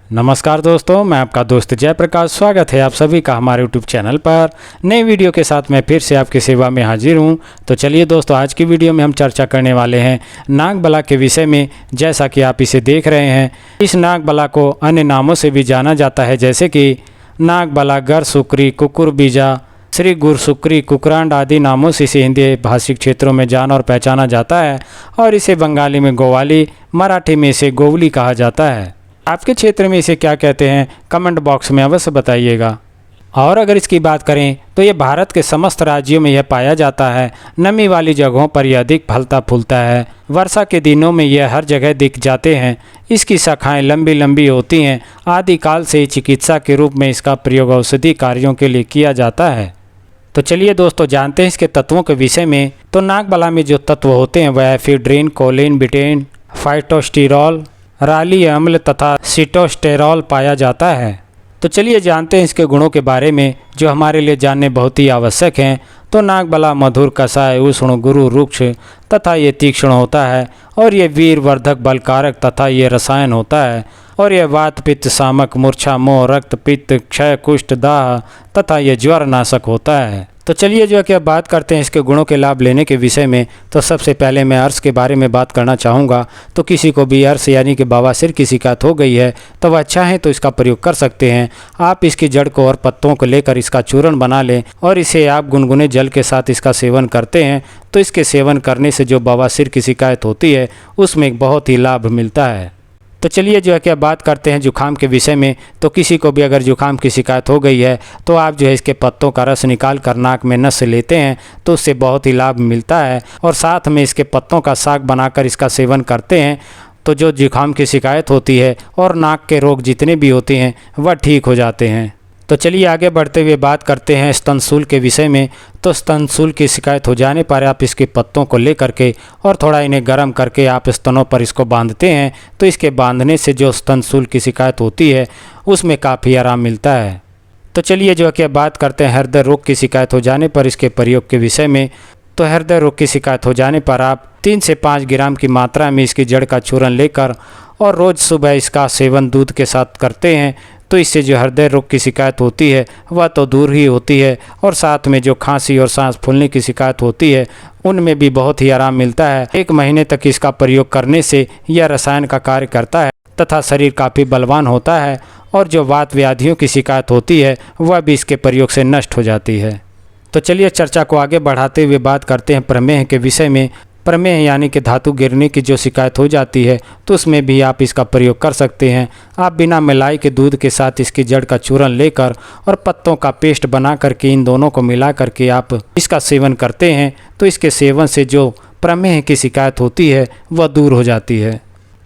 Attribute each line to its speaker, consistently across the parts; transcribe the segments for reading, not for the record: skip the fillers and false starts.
Speaker 1: नमस्कार दोस्तों, मैं आपका दोस्त जयप्रकाश। स्वागत है आप सभी का हमारे YouTube चैनल पर। नई वीडियो के साथ मैं फिर से आपकी सेवा में हाजिर हूं। तो चलिए दोस्तों, आज की वीडियो में हम चर्चा करने वाले हैं नागबला के विषय में। जैसा कि आप इसे देख रहे हैं, इस नागबला को अन्य नामों से भी जाना जाता है, जैसे कि नागबला, गर सुक्री, कुकुर बीजा, श्री गुर सुक्री, कुकरांड आदि नामों से इसे हिंदी भाषिक क्षेत्रों में जाना और पहचाना जाता है। और इसे बंगाली में गोवाली, मराठी में इसे गोवली कहा जाता है। आपके क्षेत्र में इसे क्या कहते हैं, कमेंट बॉक्स में अवश्य बताइएगा। और अगर इसकी बात करें तो ये भारत के समस्त राज्यों में यह पाया जाता है। नमी वाली जगहों पर यह अधिक फलता फूलता है। वर्षा के दिनों में यह हर जगह दिख जाते हैं। इसकी शाखाएं लंबी लंबी होती हैं। आदिकाल से ही चिकित्सा के रूप में इसका प्रयोग औषधि कार्यों के लिए किया जाता है। तो चलिए दोस्तों, जानते हैं इसके तत्वों के विषय में। तो नागबला में जो तत्व होते हैं वह एफिड्रिन, कोलिन, बिटेन, फाइटोस्टिरॉल, राली अम्ल तथा सिटोस्टेरॉल पाया जाता है। तो चलिए जानते हैं इसके गुणों के बारे में, जो हमारे लिए जानने बहुत ही आवश्यक हैं। तो नागबला मधुर, कषाय, उष्ण, गुरु, रुक्ष तथा ये तीक्ष्ण होता है। और ये वीर वर्धक, बलकारक तथा ये रसायन होता है। और यह वात, पित्त, शामक, मूर्छा, मोह, रक्त, पित्त, क्षय, कुष्ठ, दाह तथा ये ज्वर नाशक होता है। तो चलिए जो है कि अब बात करते हैं इसके गुणों के लाभ लेने के विषय में। तो सबसे पहले मैं अर्श के बारे में बात करना चाहूँगा। तो किसी को भी अर्श यानी कि बवासीर की शिकायत हो गई है तो वह चाहें तो इसका प्रयोग कर सकते हैं। आप इसकी जड़ को और पत्तों को लेकर इसका चूर्ण बना लें और इसे आप गुनगुने जल के साथ इसका सेवन करते हैं तो इसके सेवन करने से जो बवासीर की शिकायत होती है उसमें एक बहुत ही लाभ मिलता है। तो चलिए जो है कि अब बात करते हैं जुखाम के विषय में। तो किसी को भी अगर जुखाम की शिकायत हो गई है तो आप जो है इसके पत्तों का रस निकाल कर नाक में नस से लेते हैं तो उससे बहुत ही लाभ मिलता है। और साथ में इसके पत्तों का साग बनाकर इसका सेवन करते हैं तो जो जुखाम की शिकायत होती है और नाक के रोग जितने भी होते हैं वह ठीक हो जाते हैं। तो चलिए आगे बढ़ते हुए बात करते हैं स्तनशूल के विषय में। तो स्तनशूल की शिकायत हो जाने पर आप इसके पत्तों को लेकर के और थोड़ा इन्हें गर्म करके आप स्तनों पर इसको बांधते हैं तो इसके बांधने से जो स्तनशूल की शिकायत होती है उसमें काफ़ी आराम मिलता है। तो चलिए जो है कि अब बात करते हैं हृदय रोग की शिकायत हो जाने पर इसके प्रयोग के विषय में। तो हृदय रोग की शिकायत हो जाने पर आप 3 से 5 ग्राम की मात्रा में इसकी जड़ का चूर्ण लेकर और रोज़ सुबह इसका सेवन दूध के साथ करते हैं तो इससे जो हृदय रोग की शिकायत होती है वह तो दूर ही होती है। और साथ में जो खांसी और सांस फूलने की शिकायत होती है उनमें भी बहुत ही आराम मिलता है। 1 महीने तक इसका प्रयोग करने से यह रसायन का कार्य करता है तथा शरीर काफ़ी बलवान होता है। और जो वात व्याधियों की शिकायत होती है वह भी इसके प्रयोग से नष्ट हो जाती है। तो चलिए चर्चा को आगे बढ़ाते हुए बात करते हैं प्रमेह के विषय में। प्रमेह यानी कि धातु गिरने की जो शिकायत हो जाती है तो उसमें भी आप इसका प्रयोग कर सकते हैं। आप बिना मिलाई के दूध के साथ इसकी जड़ का चूर्ण लेकर और पत्तों का पेस्ट बना करके इन दोनों को मिला करके आप इसका सेवन करते हैं तो इसके सेवन से जो प्रमेह की शिकायत होती है वह दूर हो जाती है।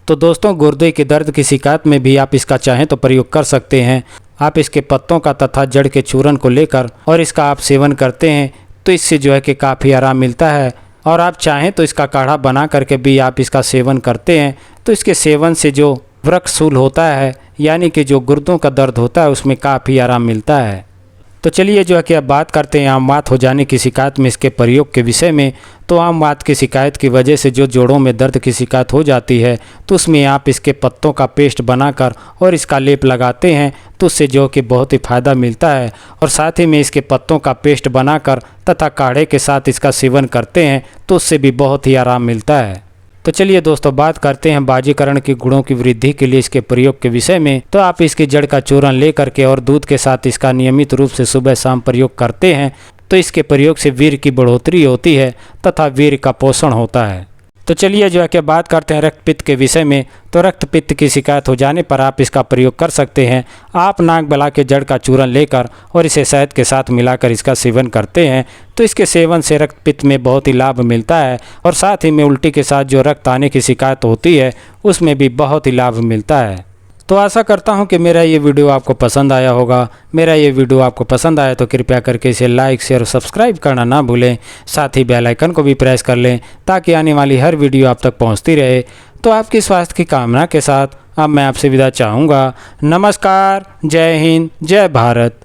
Speaker 1: तो दोस्तों, गुर्दे के दर्द की शिकायत में भी आप इसका चाहें तो प्रयोग कर सकते हैं। आप इसके पत्तों का तथा जड़ के चूर्ण को लेकर और इसका आप सेवन करते हैं तो इससे जो है कि काफ़ी आराम मिलता है। और आप चाहें तो इसका काढ़ा बना करके भी आप इसका सेवन करते हैं तो इसके सेवन से जो वृक्कशूल होता है यानी कि जो गुर्दों का दर्द होता है उसमें काफ़ी आराम मिलता है। तो चलिए जो है कि अब बात करते हैं आम वात हो जाने की शिकायत में इसके प्रयोग के विषय में। तो आम वात की शिकायत की वजह से जो जोड़ों में दर्द की शिकायत हो जाती है तो उसमें आप इसके पत्तों का पेस्ट बनाकर और इसका लेप लगाते हैं तो उससे जो कि बहुत ही फ़ायदा मिलता है। और साथ ही में इसके पत्तों का पेस्ट बनाकर तथा काढ़े के साथ इसका सेवन करते हैं तो उससे भी बहुत ही आराम मिलता है। तो चलिए दोस्तों, बात करते हैं बाजीकरण के गुणों की वृद्धि के लिए इसके प्रयोग के विषय में। तो आप इसकी जड़ का चूर्ण ले करके और दूध के साथ इसका नियमित रूप से सुबह शाम प्रयोग करते हैं तो इसके प्रयोग से वीर्य की बढ़ोतरी होती है तथा वीर्य का पोषण होता है। तो चलिए जो है कि बात करते हैं रक्त पित्त के विषय में। तो रक्त पित्त की शिकायत हो जाने पर आप इसका प्रयोग कर सकते हैं। आप नागबला के जड़ का चूर्ण लेकर और इसे शहद के साथ मिलाकर इसका सेवन करते हैं तो इसके सेवन से रक्त पित्त में बहुत ही लाभ मिलता है। और साथ ही में उल्टी के साथ जो रक्त आने की शिकायत होती है उसमें भी बहुत ही लाभ मिलता है। तो आशा करता हूं कि मेरा ये वीडियो आपको पसंद आया होगा। मेरा ये वीडियो आपको पसंद आया तो कृपया करके इसे लाइक, शेयर और सब्सक्राइब करना ना भूलें। साथ ही बेल आइकन को भी प्रेस कर लें ताकि आने वाली हर वीडियो आप तक पहुंचती रहे। तो आपकी स्वास्थ्य की कामना के साथ अब मैं आपसे विदा चाहूँगा। नमस्कार, जय हिंद, जय भारत।